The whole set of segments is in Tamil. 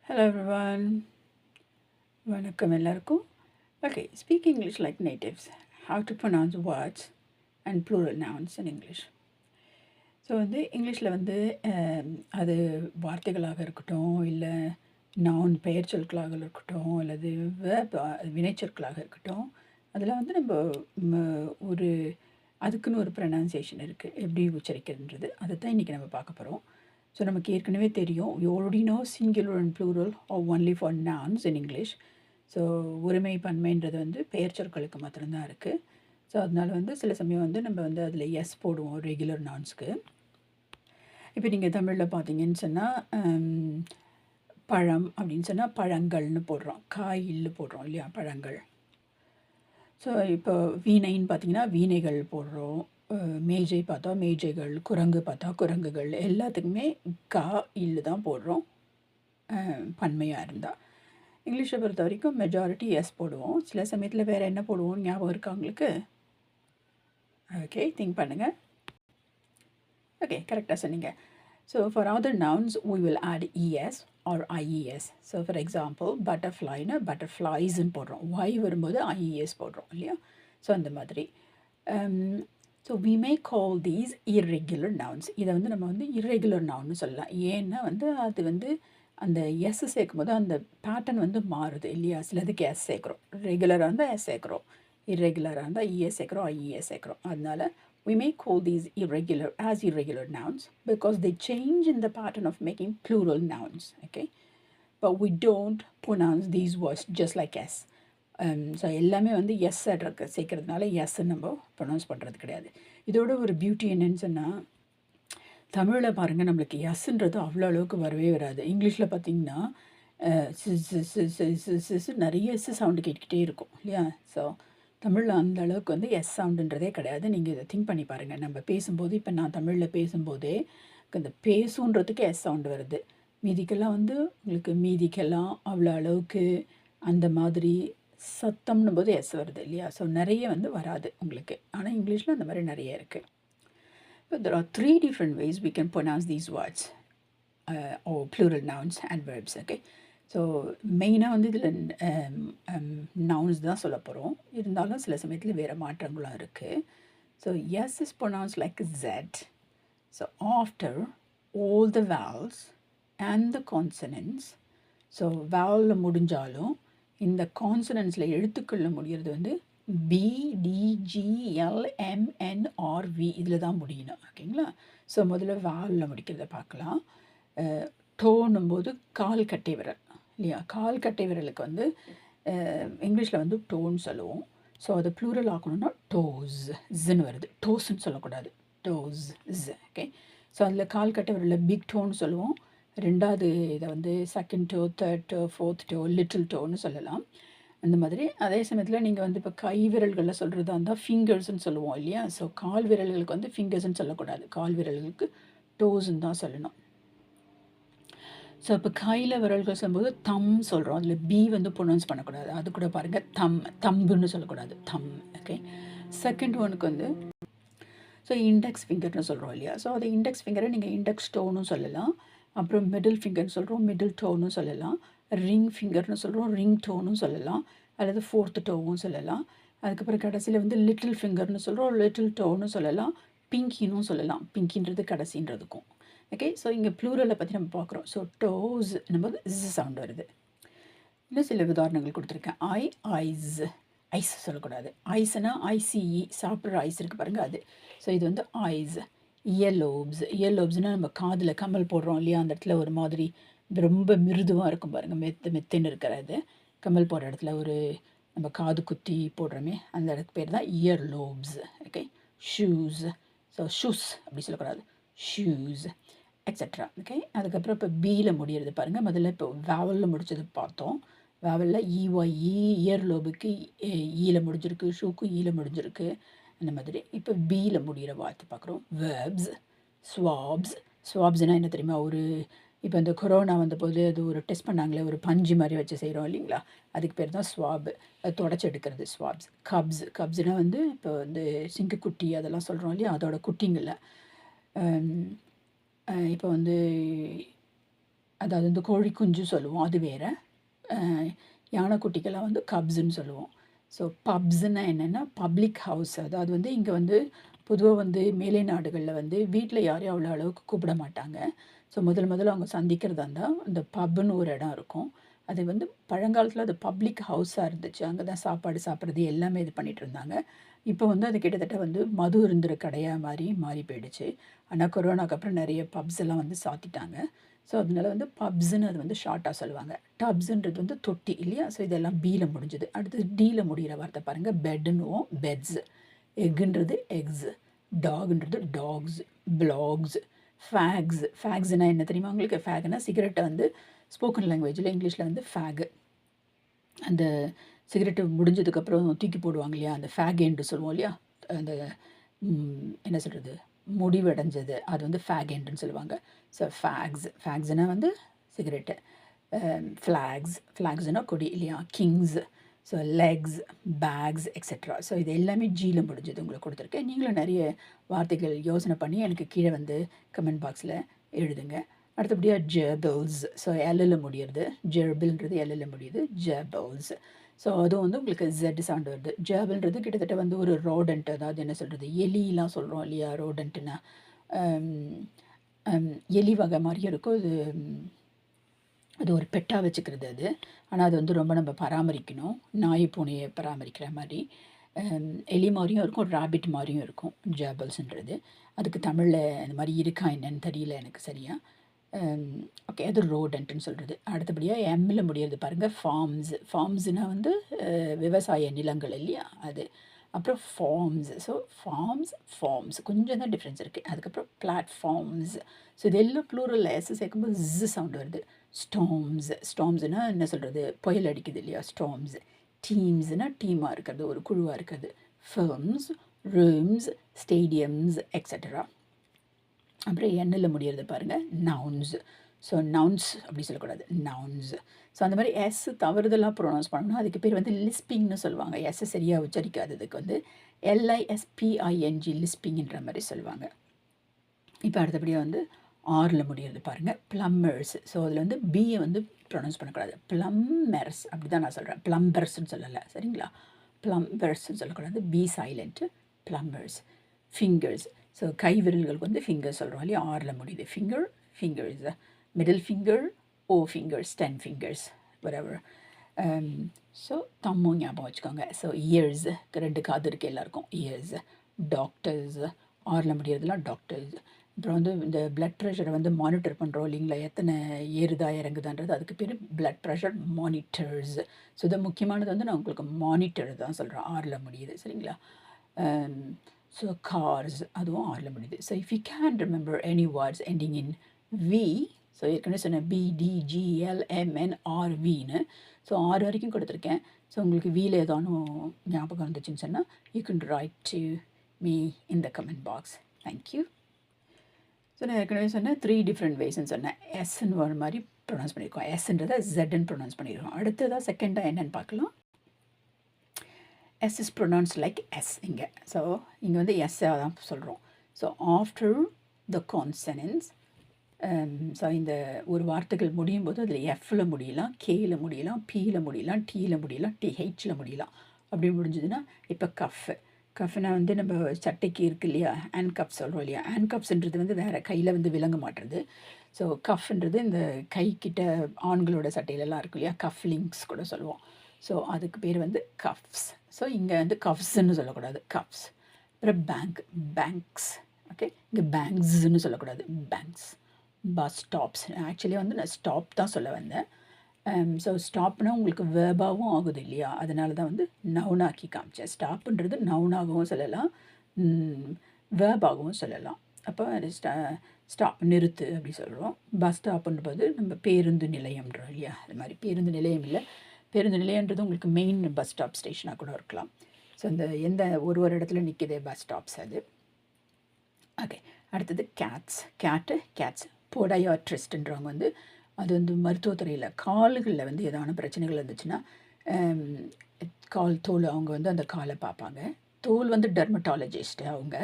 Hello everyone. வணக்கம் எல்லாருக்கும். Okay, speak English like natives. How to pronounce words and plural nouns in English. So இங்கிலீஷில் அது வார்த்தைகளாக இருக்கட்டும், இல்லை நவுன் பெயர் சொற்களாக இருக்கட்டும், அல்லது வினைச்சொற்களாக இருக்கட்டும், அதில் நம்ம ஒரு அதுக்குன்னு ஒரு ப்ரொனன்சியேஷன் இருக்குது, எப்படி உச்சரிக்கிறதுன்றது அதை தான் இன்றைக்கி நம்ம பார்க்க போகிறோம். ஸோ நமக்கு ஏற்கனவே தெரியும், you already know singular and plural or only for nouns in English. So ஒருமை பன்மைன்றது பெயர் சொற்களுக்கு மாத்திரம்தான் இருக்குது. ஸோ அதனால் சில சமயம் நம்ம அதில் எஸ் போடுவோம் ரெகுலர் நவுன்ஸ்க்கு. இப்போ நீங்கள் தமிழில் பார்த்தீங்கன்னு சொன்னால் பழம் அப்படின்னு சொன்னால் பழங்கள்னு போடுறோம், காயில்னு போடுறோம் இல்லையா, பழங்கள். ஸோ இப்போ வீணைன்னு பார்த்தீங்கன்னா வீணைகள் போடுறோம், மேஜை பார்த்தா மேஜைகள், குரங்கு பார்த்தா குரங்குகள், எல்லாத்துக்குமே கா இல்லு தான் போடுறோம் பன்மையாக இருந்தால். இங்கிலீஷை பொறுத்த வரைக்கும் மெஜாரிட்டி எஸ் போடுவோம், சில சமயத்தில் வேறு என்ன போடுவோம் ஞாபகம் இருக்கா உங்களுக்கு? ஓகே, திங்க் பண்ணுங்கள். ஓகே, கரெக்டாக சொன்னீங்க. So for other nouns we will add es or ies. So for example பட்டர்ஃப்ளைன்னு பட்டர்ஃப்ளைஸ்ன்னு போடுறோம், ஒய் வரும்போது ies போடுறோம் இல்லையா. ஸோ அந்த மாதிரி. So we may call these irregular nouns. இதை நம்ம irregular nounன்னு சொல்லலாம். ஏன்னா அது அந்த எஸ் சேர்க்கும் போது அந்த பேட்டர்ன் மாறுது இல்லையா. சிலதுக்கு எஸ் சேர்க்குறோம், ரெகுலராக இருந்தால் எஸ் சேர்க்குறோம், இர்ரெகுலராக இருந்தால் இஎஸ் சேர்க்குறோம், ஐஇஎஸ் சேர்க்குறோம். அதனால் we may call these irregular nouns because they change in the pattern of making plural nouns. Okay, but we don't pronounce these words just like s. So எல்லாமே எஸ் சேர்க்கறதுனால எஸ் நம்ம ப்ரொனவுன்ஸ் பண்ணுறது கிடையாது. இதோட ஒரு பியூட்டி என்னன்னு சொன்னால், தமிழில் பாருங்கள் நம்மளுக்கு எஸ்ன்றது அவ்வளோ அளவுக்கு வரவே வராது. இங்கிலீஷில் பார்த்திங்கன்னா நிறைய எஸ் சவுண்டு கேட்டுக்கிட்டே இருக்கும் இல்லையா. ஸோ தமிழில் அந்த அளவுக்கு எஸ் சவுண்டுன்றதே கிடையாது. நீங்கள் இதை திங்க் பண்ணி பாருங்கள். நம்ம பேசும்போது, இப்போ நான் தமிழில் பேசும்போதே இந்த பேசுன்றதுக்கு எஸ் சவுண்டு வருது, மீதிக்கெல்லாம் உங்களுக்கு மீதிக்கெல்லாம் அவ்வளோ அளவுக்கு அந்த மாதிரி சத்தம்னும் போது எஸ் வருது இல்லையா. ஸோ நிறைய வராது உங்களுக்கு. ஆனால் இங்கிலீஷில் அந்த மாதிரி நிறைய இருக்குது. There are 3 different ways we can pronounce these words or plural nouns and verbs. Okay, so மெயினாக இதில் நவுன்ஸ் தான் சொல்ல போகிறோம். இருந்தாலும் சில சமயத்தில் வேறு மாற்றங்களும் இருக்குது. So S is pronounced like Z. So after all the vowels and the consonants. So vowel முடிஞ்சாலும் இந்த கான்சனன்ஸில் எழுத்துக்களில் முடிகிறது BDGLMNRV இதில் தான் முடியணும். ஓகேங்களா. ஸோ முதல்ல வாலில் முடிக்கிறத பார்க்கலாம். டோன்னும் போது கால் கட்டை விரல் இல்லையா. கால் கட்டை விரலுக்கு இங்கிலீஷில் டோன் சொல்லுவோம். ஸோ அதை ப்ளூரல் ஆக்கணும்னா டோஸ் ஜின்னு வருது, டோஸ்ன்னு சொல்லக்கூடாது, டோஸ் ஜ. ஓகே, ஸோ அதில் கால் கட்டை விரலில் பிக் டோன்னு சொல்லுவோம். ரெண்டாவது இதை second toe, third toe, fourth toe, little டோன்னு சொல்லலாம். அந்த மாதிரி. அதே சமயத்தில் நீங்கள் இப்போ கை விரல்களில் சொல்கிறதா இருந்தால் ஃபிங்கர்ஸ்ன்னு சொல்லுவோம் இல்லையா. ஸோ கால் விரல்களுக்கு ஃபிங்கர்ஸ்ன்னு சொல்லக்கூடாது, கால் விரல்களுக்கு டோஸ்ன்னு தான் சொல்லணும். ஸோ இப்போ கையில் விரல்கள் சொல்லும்போது தம் சொல்கிறோம், அதில் பி ப்ரொனவுன்ஸ் பண்ணக்கூடாது. அது கூட பாருங்கள், தம்புன்னு சொல்லக்கூடாது, தம். ஓகே, செகண்ட் ஒனுக்கு ஸோ இண்டெக்ஸ் ஃபிங்கர்னு சொல்கிறோம் இல்லையா. ஸோ அது இண்டெக்ஸ் ஃபிங்கரை நீங்கள் இண்டெக்ஸ் டோனும் சொல்லலாம். அப்புறம் மிடில் ஃபிங்கர்னு சொல்கிறோம், மிடில் டோனும் சொல்லலாம். ரிங் ஃபிங்கர்னு சொல்கிறோம், ரிங் டோனும் சொல்லலாம், அல்லது ஃபோர்த்து டோவும் சொல்லலாம். அதுக்கப்புறம் கடைசியில் லிட்டில் ஃபிங்கர்னு சொல்கிறோம், லிட்டில் டோன்னு சொல்லலாம், பிங்கினும் சொல்லலாம், பிங்கின்றது கடைசின்றதுக்கும். ஓகே, ஸோ இங்கே ப்ளூரலை பற்றி நம்ம பார்க்குறோம். ஸோ டோஸ் நம்ம சவுண்ட் வருது. இன்னும் சில உதாரணங்கள் கொடுத்துருக்கேன். ஐஸ், ஐஸ் சொல்லக்கூடாது. ஐஸ்னால் ஐசிஇ, சாப்பிட்ற ஐஸ் இருக்குது பாருங்கள், அது. ஸோ இது ஐஸ். இயர்லோப்ஸ்னால் நம்ம காதில் கம்மல் போடுறோம் இல்லையா, அந்த இடத்துல ஒரு மாதிரி ரொம்ப மிருதுவாக இருக்கும் பாருங்கள், மெத்துன்னு இருக்கிறது. கம்மல் போடுற இடத்துல ஒரு நம்ம காது குத்தி போடுறோமே, அந்த இடத்துக்கு பேர் தான் year லோப்ஸ். Okay, shoes, so shoes அப்படி சொல்லக்கூடாது, ஷூஸ் எக்ஸட்ரா. ஓகே, அதுக்கப்புறம் இப்போ பியில் முடிகிறது பாருங்கள். முதல்ல இப்போ வேவலில் முடித்தது பார்த்தோம். வேவலில் இஒய்இ, இயர் லோபுக்கு ஈயில் முடிஞ்சிருக்கு, ஷூக்கு ஈயில் முடிஞ்சிருக்கு, அந்த மாதிரி. இப்போ பியில் முடிகிற வார்த்தை பார்க்குறோம். Verbs, swabs. ஸ்வாப்ஸ்னால் என்ன தெரியுமா, ஒரு இப்போ இந்த கொரோனா வந்தபோது அது ஒரு டெஸ்ட் பண்ணாங்களே, ஒரு பஞ்சு மாதிரி வச்சு செய்கிறோம் இல்லைங்களா, அதுக்கு பேர் தான் ஸ்வாப். அது தொடச்சி எடுக்கிறது ஸ்வாப்ஸ். கப்ஸ்னால் இப்போ சிங்கு குட்டி அதெல்லாம் சொல்கிறோம் இல்லையா, அதோட குட்டிங்களில் இப்போ அதாவது வந்து கோழி குஞ்சு சொல்லுவோம், அது வேறு. யானைக்குட்டிக்கெல்லாம் வந்து கப்ஸுன்னு சொல்லுவோம். ஸோ பப்ஸுன்னா என்னென்னா பப்ளிக் ஹவுஸ். அதாவது வந்து இங்கே வந்து பொதுவாக வந்து மேலை நாடுகளில் வந்து வீட்டில் யாரையும் அவ்வளோ அளவுக்கு கூப்பிட மாட்டாங்க. ஸோ முதல்ல அவங்க சந்திக்கிறதா இருந்தால் அந்த பப்புன்னு ஒரு இடம் இருக்கும். அது வந்து பழங்காலத்தில் அது பப்ளிக் ஹவுஸாக இருந்துச்சு. அங்கே தான் சாப்பாடு சாப்பிட்றது எல்லாமே இது பண்ணிகிட்டு இருந்தாங்க. இப்போ வந்து அது கிட்டத்தட்ட வந்து மது இருந்துற கடையாக மாதிரி மாறி போயிடுச்சு. ஆனால் கொரோனாக்கு அப்புறம் நிறைய பப்ஸ் எல்லாம் வந்து சாத்திட்டாங்க. ஸோ அதனால வந்து பப்ஸுன்னு அது வந்து ஷார்ட்டாக சொல்லுவாங்க. டப்ஸுன்றது வந்து தொட்டி இல்லையா? ஸோ இதெல்லாம் பீல முடிஞ்சுது. அடுத்தது டீல முடிகிற வார்த்தை பாருங்கள், பெட்டுன்னுவோம், பெட்ஸ். எக்குன்றது எக்ஸ், டாக்ன்றது டாக்ஸ், பிளாக்ஸ், ஃபேக்ஸ். ஃபேக்ஸ்னால் என்ன தெரியுமா உங்களுக்கு? ஃபேக்னா சிகரெட்டை வந்து ஸ்போக்கன் லாங்குவேஜில் இங்கிலீஷில் வந்து ஃபேகு. அந்த சிகரெட்டு முடிஞ்சதுக்கப்புறம் தூக்கி போடுவாங்க இல்லையா, அந்த ஃபேக் எண்டு சொல்லுவோம் இல்லையா, அந்த என்ன சொல்கிறது, முடிவடைஞ்சது, அது வந்து ஃபேக் எண்டுன்னு சொல்லுவாங்க. ஸோ ஃபேக்ஸ்னால் வந்து சிகரெட்டு. ஃப்ளாக்ஸ்னால் கொடி இல்லையா, kings. So legs, bags etcetera. So இது எல்லாமே ஜியில் முடிஞ்சது உங்களுக்கு கொடுத்துருக்கேன். நீங்களும் நிறைய வார்த்தைகள் யோசனை பண்ணி எனக்கு கீழே வந்து கமெண்ட் பாக்ஸில் எழுதுங்க. அடுத்தபடியாக ஜெர்பிள்ஸ். ஸோ எல்லில் முடியுது, ஜெர்பிள்ன்றது எல்லில் முடியுது, ஜெர்பிள்ஸ். ஸோ அதுவும் வந்து உங்களுக்கு ஜெட் சவுண்ட் வருது. ஜெர்பிள்ன்றது கிட்டத்தட்ட வந்து ஒரு ரோடன்ட், அதாவது என்ன சொல்கிறது, எலிலாம் சொல்கிறோம் இல்லையா, ரோடன்ட்டுன்னா எலி வகை மாதிரியும் இருக்கும். அது ஒரு பெட்டாக வச்சுக்கிறது அது. ஆனால் அது வந்து ரொம்ப நம்ம பராமரிக்கணும், நாய் பூனையை பராமரிக்கிற மாதிரி. எலி மாதிரியும் இருக்கும், ராபிட் மாதிரியும் இருக்கும் ஜெர்பிள்ஸ்ன்றது. அதுக்கு தமிழில் இந்த மாதிரி இருக்கா என்னன்னு தெரியல எனக்கு சரியாக. ஓகே, அது ரோடன்ட்டுன்னு சொல்கிறது. அடுத்தபடியாக எம்மில் முடியாது பாருங்கள், ஃபார்ம்ஸ்னால் வந்து விவசாய நிலங்கள் இல்லையா அது. அப்புறம் ஃபார்ம்ஸ். ஸோ ஃபார்ம்ஸ் கொஞ்சம் தான் டிஃப்ரென்ஸ் இருக்குது. அதுக்கப்புறம் பிளாட்ஃபார்ம்ஸ். ஸோ இது எல்லாம் ப்ளூரல் எஸ் சேர்க்கும்போது ஜ சவுண்ட் வருது. ஸ்டார்ம்ஸ்னால் என்ன சொல்கிறது, புயல் அடிக்குது இல்லையா, ஸ்டார்ம்ஸ். டீம்ஸ்னால் டீமாக இருக்கிறது, ஒரு குழுவாக இருக்கிறது. Films, rooms, stadiums etcetera. அப்புறம் எண்ணில் முடியறது பாருங்கள், நவுன்ஸ். ஸோ நவுன்ஸ் அப்படி சொல்லக்கூடாது, நவுன்ஸ். ஸோ அந்த மாதிரி எஸ் தவறுதலாக ப்ரொனவுன்ஸ் பண்ணணும். அதுக்கு பேர் வந்து லிஸ்பிங்னு சொல்லுவாங்க. எஸ் சரியாக உச்சரிக்காததுக்கு வந்து LISPING, லிஸ்பிங்ன்ற மாதிரி சொல்லுவாங்க. இப்போ அடுத்தபடியாக வந்து ஆரில் முடியறது பாருங்கள், ப்ளம்மர்ஸ். ஸோ அதில் வந்து பியை வந்து ப்ரொனவுன்ஸ் பண்ணக்கூடாது, ப்ளம்மர்ஸ் அப்படி தான் நான் சொல்கிறேன், ப்ளம்பர்ஸ்ன்னு சொல்லலை, சரிங்களா? ப்ளம்பர்ஸ்ன்னு சொல்லக்கூடாது, B silent, plumbers. Fingers. So கை விரல்களுக்கு வந்து ஃபிங்கர் சொல்கிறோம் இல்லையா, ஆரில் முடியுது. ஃபிங்கர்ஸ், மிடில் ஃபிங்கர், ஓ ஃபிங்கர்ஸ், 10 ஃபிங்கர்ஸ், whatever. ஸோ தம்மும் ஞாபகம் வச்சுக்கோங்க. ஸோ இயர்ஸ், 2 காது இருக்குது எல்லாருக்கும், இயர்ஸ். டாக்டர்ஸ், ஆரில் முடியறதுலாம் டாக்டர்ஸ். அப்புறம் வந்து இந்த பிளட் ப்ரெஷரை வந்து மானிட்டர் பண்ணுறோம் இல்லைங்களா, எத்தனை ஏறுதா இறங்குதான்றது, அதுக்கு பேர் பிளட் ப்ரெஷர் மானிட்டர்ஸ். ஸோ இது முக்கியமானது வந்து நான் உங்களுக்கு மானிட்டர் தான் சொல்கிறேன், ஆரில் முடியுது, சரிங்களா? ஸோ கார்ஸ், அதுவும் ஆரில் முடியுது. So if you can remember any words ending in V, so ஏற்கனவே சொன்னேன் BDGLMNRVன்னு. ஸோ 6 வரைக்கும் கொடுத்துருக்கேன். ஸோ உங்களுக்கு வீல் ஏதானும் ஞாபகம் இருந்துச்சுன்னு சொன்னால் you can write to me in the comment box. Thank you. So நான் ஏற்கனவே சொன்னேன் 3 டிஃப்ரெண்ட் வேஸ்ன்னு சொன்னேன். எஸ்ன்னு ஒரு மாதிரி ப்ரொனவுன்ஸ் பண்ணியிருக்கோம், எஸ்ன்றதை ஜெட்ன்னு ப்ரொனவுன்ஸ் பண்ணியிருக்கோம். அடுத்ததாக செகண்டாக என்னென்னு பார்க்கலாம். S is pronounced like S இங்கே. ஸோ இங்கே வந்து எஸ்ஸாக தான் சொல்கிறோம். So after the consonants. So இந்த ஒரு வார்த்தைகள் முடியும் போது அதில் எஃப்பில் முடியலாம், கேயில் முடியலாம், பியில் முடியலாம், டீயில் முடியலாம், THயில் முடியலாம். அப்படி முடிஞ்சதுன்னா இப்போ கஃப்னா வந்து நம்ம சட்டைக்கு இருக்குது இல்லையா, ஹேண்ட் கப் சொல்கிறோம் இல்லையா, ஹேண்ட் கப்ஸ்ன்றது வந்து வேறு, கையில் வந்து விளங்க மாட்டுறது. ஸோ கஃப்ன்றது இந்த கைக்கிட்ட ஆண்களோட சட்டையிலலாம் இருக்கும் இல்லையா, கஃப் லிங்க்ஸ் கூட சொல்லுவோம். ஸோ அதுக்கு பேர் வந்து கஃப்ஸ். ஸோ இங்கே வந்து கஃப்ஸ்ன்னு சொல்லக்கூடாது, கஃப்ஸ். அப்புறம் பேங்க்ஸ். ஓகே, இங்கே பேங்க்ஸ்ன்னு சொல்லக்கூடாது, பேங்க்ஸ். Bus stops. ஆக்சுவலி வந்து நான் ஸ்டாப் தான் சொல்ல வந்தேன். ஸோ ஸ்டாப்னால் உங்களுக்கு வேர்பாகவும் ஆகுது இல்லையா, அதனால தான் வந்து நவுனாக்கி காமிச்சேன். ஸ்டாப்புன்றது நவுனாகவும் சொல்லலாம், வேர்பாகவும் சொல்லலாம். அப்போ ஸ்டாப் நிறுத்து அப்படி சொல்கிறோம். பஸ் ஸ்டாப்புன்றது நம்ம பேருந்து நிலையம்ன்றோம் இல்லையா, அது மாதிரி பேருந்து நிலையம் இல்லை, பேருந்து நிலையன்றது உங்களுக்கு மெயின் பஸ் ஸ்டாப் ஸ்டேஷனாக கூட இருக்கலாம். ஸோ இந்த எந்த ஒரு இடத்துல நிற்கிதே பஸ் ஸ்டாப்ஸ் அது. ஓகே, அடுத்தது கேட்ஸ். போடையாட்ரிஸ்ட்ன்றவங்க வந்து அது வந்து மருத்துவத்துறையில் கால்களில் வந்து ஏதான பிரச்சனைகள் இருந்துச்சுன்னா கால் தோல், அவங்க வந்து அந்த காலை பார்ப்பாங்க. தோல் வந்து டெர்மட்டாலஜிஸ்ட்டு, அவங்க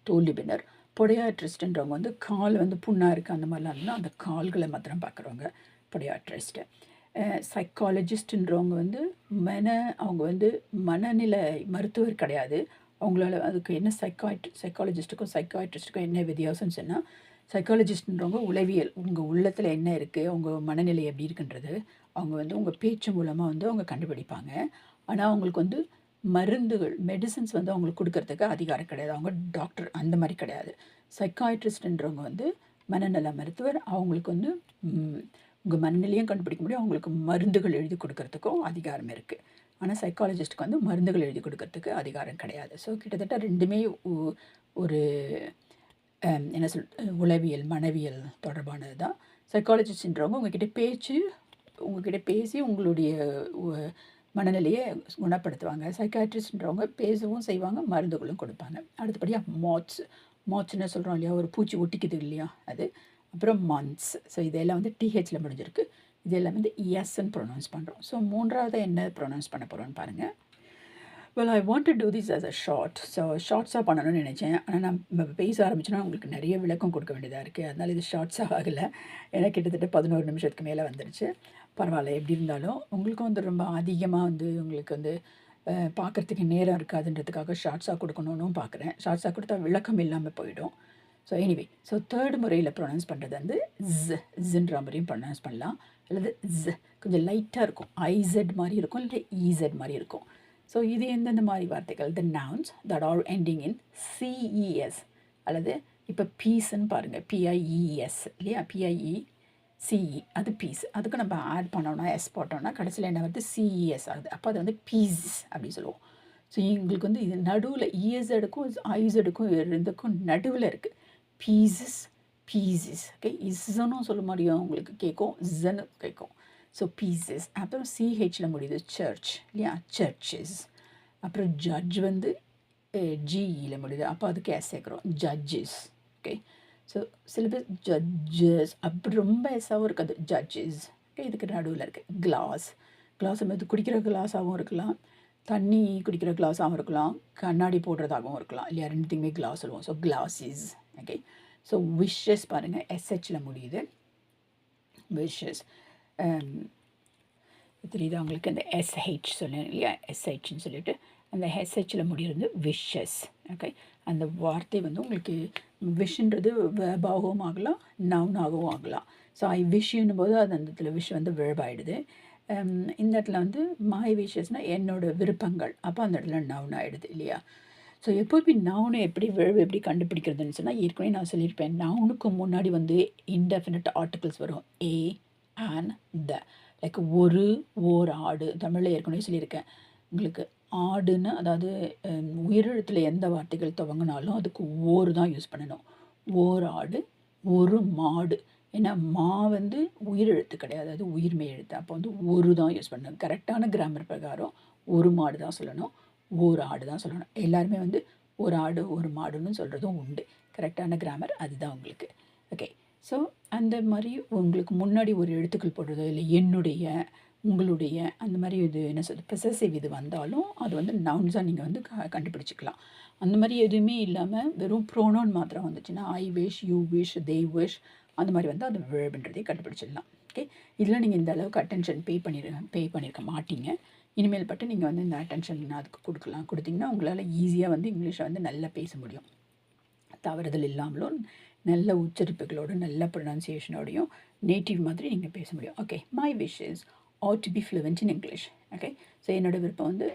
தோல் நிபுணர். பொடையாட்ரிஸ்ட்ன்றவங்க வந்து கால் வந்து புண்ணாக இருக்குது அந்த மாதிரிலாம் இருந்தால் அந்த கால்களை மாத்திரம் பார்க்குறவங்க. பொடியாட்ரிஸ்ட்டு. சைக்காலஜிஸ்ட்டுன்றவங்க வந்து அவங்க வந்து மனநிலை மருத்துவர் கிடையாது. அவங்களால அதுக்கு என்ன சைக்காலஜிஸ்ட்டுக்கும் சைக்காட்ரிஸ்ட்டுக்கும் என்ன வித்தியாசம்னு சொன்னால், சைக்காலஜிஸ்ட்ன்றவங்க உளவியல், உங்கள் உள்ளத்தில் என்ன இருக்குது, உங்கள் மனநிலை எப்படி இருக்குன்றது அவங்க வந்து உங்கள் பேச்சு மூலமாக வந்து அவங்க கண்டுபிடிப்பாங்க. ஆனால் அவங்களுக்கு வந்து மருந்துகள், மெடிசன்ஸ் வந்து அவங்களுக்கு கொடுக்கறதுக்கு அதிகாரம் கிடையாது. அவங்க டாக்டர் அந்த மாதிரி கிடையாது. சைக்காட்ரிஸ்ட்ன்றவங்க வந்து மனநல மருத்துவர். அவங்களுக்கு வந்து உங்கள் மனநிலையும் கண்டுபிடிக்க முடியும், அவங்களுக்கு மருந்துகள் எழுதி கொடுக்கறதுக்கும் அதிகாரம் இருக்குது. ஆனால் சைக்காலஜிஸ்ட்டுக்கு வந்து மருந்துகள் எழுதி கொடுக்கறதுக்கு அதிகாரம் கிடையாது. ஸோ கிட்டத்தட்ட ரெண்டுமே ஒரு என்ன உளவியல், மனவியல் தொடர்பானது தான். சைக்காலஜிஸ்ட்ன்றவங்க உங்ககிட்ட பேசி உங்களுடைய மனநிலையை குணப்படுத்துவாங்க. சைக்காட்ரிஸ்ட்ன்றவங்க பேசவும் செய்வாங்க, மருந்துகளும் கொடுப்பாங்க. அடுத்தபடியாக மாட்ஸ்ன்னு சொல்கிறோம் இல்லையா, ஒரு பூச்சி ஒட்டிக்குது இல்லையா அது. அப்புறம் மந்த்ஸ். ஸோ இதெல்லாம் வந்து டிஹெச்சில் முடிஞ்சிருக்கு. இதெல்லாம் வந்து எஸ்ன்னு ப்ரொனவுன்ஸ் பண்ணுறோம். ஸோ மூன்றாவது என்ன ப்ரொனவுன்ஸ் பண்ண போகிறோன்னு பாருங்கள். Well, I want to do this as a short. So ஷார்ட்ஸாக பண்ணணும்னு நினச்சேன். ஆனால் நான் பேச ஆரம்பிச்சோன்னா உங்களுக்கு நிறைய விளக்கம் கொடுக்க வேண்டியதாக இருக்குது. அதனால் இது ஷார்ட்ஸாக ஆகலை. ஏன்னா கிட்டத்தட்ட 11 நிமிஷத்துக்கு மேலே வந்துடுச்சு. பரவாயில்ல, எப்படி இருந்தாலும் உங்களுக்கும் வந்து ரொம்ப அதிகமாக வந்து உங்களுக்கு வந்து பார்க்குறதுக்கு நேரம் இருக்காதுன்றதுக்காக ஷார்ட்ஸாக கொடுக்கணுன்னு பார்க்குறேன். ஷார்ட்ஸாக கொடுத்தா விளக்கம் இல்லாமல் போயிடும். ஸோ எனிவே, ஸோ தேர்ட் முறையில் ப்ரொனவுன்ஸ் பண்ணுறது வந்து ஜின்ற முறையும் ப்ரொனவுன்ஸ் பண்ணலாம். அல்லது கொஞ்சம் லைட்டாக இருக்கும், ஐசெட் மாதிரி இருக்கும், இல்லை இசெட் மாதிரி இருக்கும். ஸோ இது எந்தெந்த மாதிரி வார்த்தைகள்? The nouns that are ending in CES. அல்லது இப்போ பீஸ்ன்னு பாருங்கள், பிஐஇஎஸ் இல்லையா, பிஐஇசிஇ, அது பீஸ். அதுக்கு நம்ம ஆட் பண்ணோன்னா, எஸ் போட்டோம்னா கடைசியில் என்ன வருது? சிஇஎஸ் ஆகுது. அப்போ அது வந்து பீஸ் அப்படி சொல்லுவோம். ஸோ எங்களுக்கு வந்து இது நடுவில் இஎஸ்எடுக்கும் ஐசெடுக்கும் ரெண்டுக்கும் நடுவில் இருக்குது. பீசஸ். ஓகே, இஸ்ஸனும் சொல்ல முடியும், உங்களுக்கு கேட்கும், இஸ்ஸன்னு கேட்கும். So pieces. அப்புறம் சிஹெச்சில் முடியுது, சர்ச் இல்லையா, சர்ச்சஸ். அப்புறம் ஜட்ஜ் வந்து ஜிஇயில் முடியுது, அப்போ அதுக்கு எஸ் சேர்க்குறோம், ஜட்ஜஸ். ஓகே, ஸோ சில பேர் ஜட்ஜஸ் அப்படி ரொம்ப எஸ்ஸாகவும் இருக்காது, ஜட்ஜஸ். ஓகே, இதுக்கு நடுவில் இருக்குது கிளாஸ். வந்து குடிக்கிற கிளாஸாகவும் இருக்கலாம், தண்ணி குடிக்கிற கிளாஸாகவும் இருக்கலாம், கண்ணாடி போடுறதாகவும் இருக்கலாம் இல்லையா, ரெண்டுத்தையுமே கிளாஸ் சொல்லுவோம். So classes. Okay, so wishes பாருங்கள், எஸ்ஹெச்சில் முடியுது, விஷஸ். தெரியுது அவங்களுக்கு அந்த எஸ்ஹெச் சொன்னேன் இல்லையா, எஸ்ஹெச்னு சொல்லிட்டு அந்த எஸ்ஹெச்சில் முடிகிறது விஷஸ். ஓகே, அந்த வார்த்தை வந்து உங்களுக்கு விஷன்றது வேர்பாகவும் ஆகலாம், நவுனாகவும் ஆகலாம். ஸோ ஐ விஷன்னும் போது அது அந்த இடத்துல விஷ் வந்து வேர்பாயிடுது. இந்த இடத்துல வந்து மை விஷஸ்னால் என்னோடய விருப்பங்கள், அப்போ அந்த இடத்துல நவுன் ஆகிடுது இல்லையா. ஸோ எப்போதுமே நவுனை எப்படி கண்டுபிடிக்கிறதுன்னு சொன்னால், ஏற்கனவே நான் சொல்லியிருப்பேன், நவுனுக்கு முன்னாடி வந்து இன்டெஃபினட் ஆர்டிகல்ஸ் வரும், ஏ அண்ட் த. லைக் ஓர் ஆடு, தமிழில் ஏற்கனவே சொல்லியிருக்கேன் உங்களுக்கு. ஆடுன்னு அதாவது உயிரெழுத்தில் எந்த வார்த்தைகள் துவங்கினாலும் அதுக்கு ஓர் தான் யூஸ் பண்ணணும். ஓர் ஆடு, ஒரு மாடு. ஏன்னா மா வந்து உயிரெழுத்து கிடையாது, அது உயிர்மெய் எழுத்து. அப்போ வந்து ஒரு தான் யூஸ் பண்ணணும். கரெக்டான கிராமர் பிரகாரம் ஒரு மாடு தான் சொல்லணும், ஒரு ஆடு தான் சொல்லணும். எல்லாருமே வந்து ஒரு ஆடு ஒரு மாடுன்னு சொல்கிறதும் உண்டு. கரெக்டான கிராமர் அதுதான் உங்களுக்கு. ஓகே, ஸோ அந்த மாதிரி உங்களுக்கு முன்னாடி ஒரு எழுத்துக்கள் போடுறதோ இல்லை என்னுடைய, உங்களுடைய, அந்த மாதிரி இது என்ன சொல்கிறது, பொசசிவ் இது வந்தாலும் அது வந்து நவுன்ஸாக நீங்கள் வந்து கண்டுபிடிச்சிக்கலாம். அந்த மாதிரி எதுவுமே இல்லாமல் வெறும் ப்ரோனோன் மாத்திரம் வந்துச்சுன்னா, I wish, you wish, they wish, அந்த மாதிரி வந்து அது வேர்புன்றதே கண்டுபிடிச்சிடலாம். ஓகே, இதில் நீங்கள் இந்த அளவுக்கு அட்டென்ஷன் பே பண்ணியிருக்க மாட்டீங்க. இனிமேல் பட்டு நீங்கள் வந்து இந்த அட்டென்ஷன் அதுக்கு கொடுத்தீங்கன்னா உங்களால் ஈஸியாக வந்து இங்கிலீஷை வந்து நல்லா பேச முடியும். தவறுதல் இல்லாமலும் நல்ல உச்சரிப்புகளோடு நல்ல ப்ரொனன்சியேஷனோடையும் நேட்டிவ் மாதிரி நீங்கள் பேச முடியும். Okay, my wishes ought to be fluent in English. Okay, so என்னோடய விருப்பம் வந்து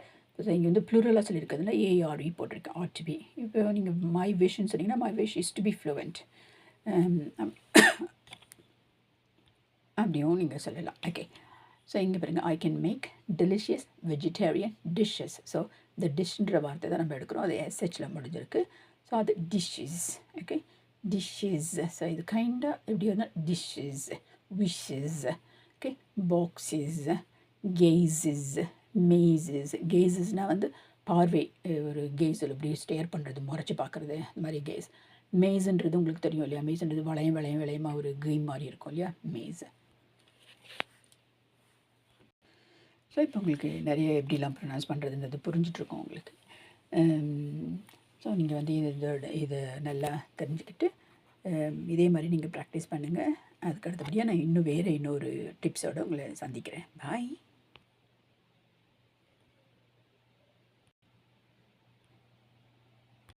இங்கே வந்து ப்ளூரலாக சொல்லியிருக்கிறதுல ஏஆர்இ போட்டிருக்கேன், ought to be. இப்போ நீங்கள் மை விஷன்னு சொன்னீங்கன்னா, my wish is to be fluent அப்படியும் நீங்கள் சொல்லலாம். ஓகே, ஸோ இங்கே பாருங்கள், I can make delicious vegetarian dishes. So இந்த டிஷ்ன்ற வார்த்தை தான் நம்ம எடுக்கிறோம், அது எஸ்ஹெச்சில் முடிஞ்சிருக்கு. ஸோ அது டிஷ்ஷஸ். Okay, dishes. ஸோ இது கைண்டாக எப்படி வந்தால் dishes, wishes. Okay, boxes, gazes, mazes. கெய்ஸஸ்னால் வந்து பார்வை, ஒரு கெய்ஸில் இப்படி ஸ்டேர் பண்ணுறது, முறைச்சி பார்க்குறது, இந்த மாதிரி கெய்ஸ். மேஸுன்றது உங்களுக்கு தெரியும் இல்லையா, மேஸுன்றது வளையமாக ஒரு கேம் மாதிரி இருக்கும் இல்லையா, மேஸ். ஸோ இப்போ உங்களுக்கு நிறைய எப்படிலாம் ப்ரொனவுன்ஸ் பண்ணுறதுன்றது புரிஞ்சிட்ருக்கோம் உங்களுக்கு. ஸோ நீங்கள் வந்து இதை நல்லா தெரிஞ்சுக்கிட்டு இதே மாதிரி நீங்கள் ப்ராக்டிஸ் பண்ணுங்கள். அதுக்கு அடுத்தபடியாக நான் இன்னும் வேறு இன்னொரு டிப்ஸோடு உங்களை சந்திக்கிறேன். பாய்.